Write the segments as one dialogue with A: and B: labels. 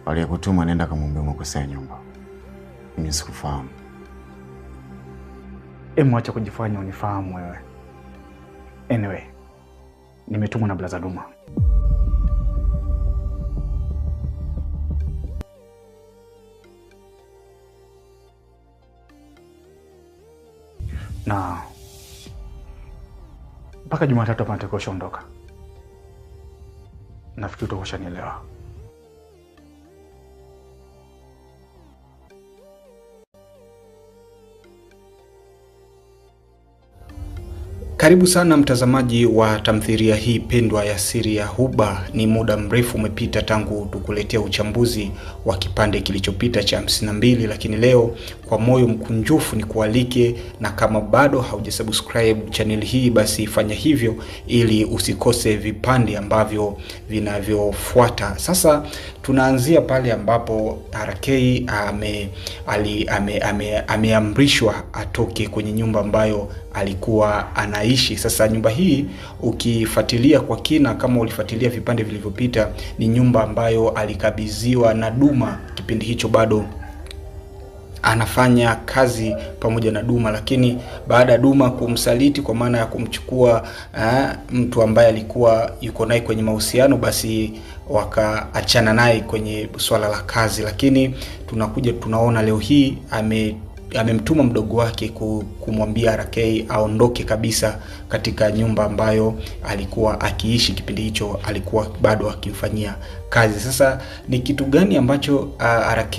A: Aliyekutuma nenda kamwambia umekosea nyumba. Mimi sikufahamu.
B: Acha kujifanya unifahamu wewe. Anyway, nimetumwa na Blaza Duma. Na mpaka Jumatatu hapa nitakuwa ondoka. Nafikiri utakushanielewa.
C: Karibu sana mtazamaji wa tamthilia hii pendwa ya Siri ya Huba. Ni muda mrefu umepita tangu tukuletea uchambuzi wa kipande kilichopita cha 52, lakini leo kwa moyo mkunjufu ni kualike, na kama bado haujasubscribe channel hii basi fanya hivyo ili usikose vipande ambavyo vinavyofuata. Sasa tunaanzia pale ambapo RK ameamrishwa atoke kwenye nyumba ambayo alikuwa anaishi. Sasa nyumba hii ukifuatilia kwa kina, kama ulifuatilia vipande vilivyopita, ni nyumba ambayo alikabidhiwa na Duma. Kipindi hicho bado anafanya kazi pamoja na Duma, lakini baada ya Duma kumsaliti kwa maana ya kumchukua mtu ambaye alikuwa yuko naye kwenye mahusiano, basi wakaachana naye kwenye swala la kazi. Lakini tunaona leo hii amemtuma mdogo wake kumwambia RK aondoke kabisa katika nyumba ambayo alikuwa akiishi. Kipindi hicho alikuwa bado akimfanyia kazi. Sasa ni kitu gani ambacho RK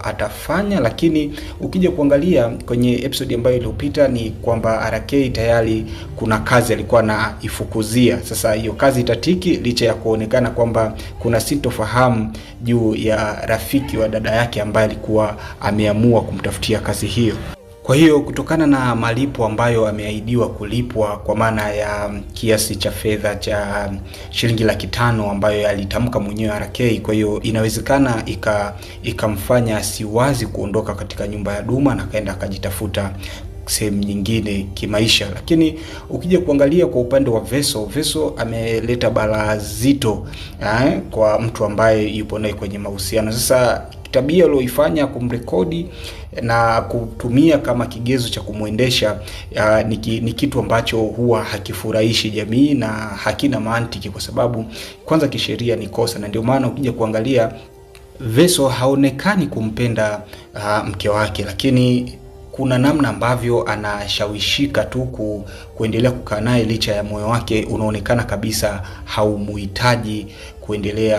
C: atafanya? Lakini ukija kuangalia kwenye episode ambayo iliyopita ni kwamba RK tayari kuna kazi alikuwa na ifukuzia. Sasa hiyo kazi itatiki licha ya kuonekana kwamba kuna sintofahamu juu ya rafiki wa dada yake ambaye alikuwa ameamua kumtafutia kazi hiyo. Kwa hiyo kutokana na malipo ambayo ameahidiwa kulipwa kwa maana ya kiasi cha fedha cha shilingi 500,000 ambayo alitamka mwenyewe RK, kwa hiyo inawezekana ikamfanya asiwazi kuondoka katika nyumba ya Duma na kaenda akajitafuta sehemu nyingine kimaisha. Lakini ukija kuangalia kwa upande wa Veso ameleta balaa zito kwa mtu ambaye yupo naye kwenye mahusiano. Sasa tabia aliyoifanya kumrekodi na kutumia kama kigezo cha kumuendesha ni kitu ambacho huwa hakifurahishi jamii na hakina mantiki, kwa sababu kwanza kisheria ni kosa. Na ndio maana ukija kuangalia Veso haonekani kumpenda mke wake, lakini kuna namna ambavyo anashawishika tu kuendelea kukaa naye licha ya moyo wake unaonekana kabisa haumuhitaji kuendelea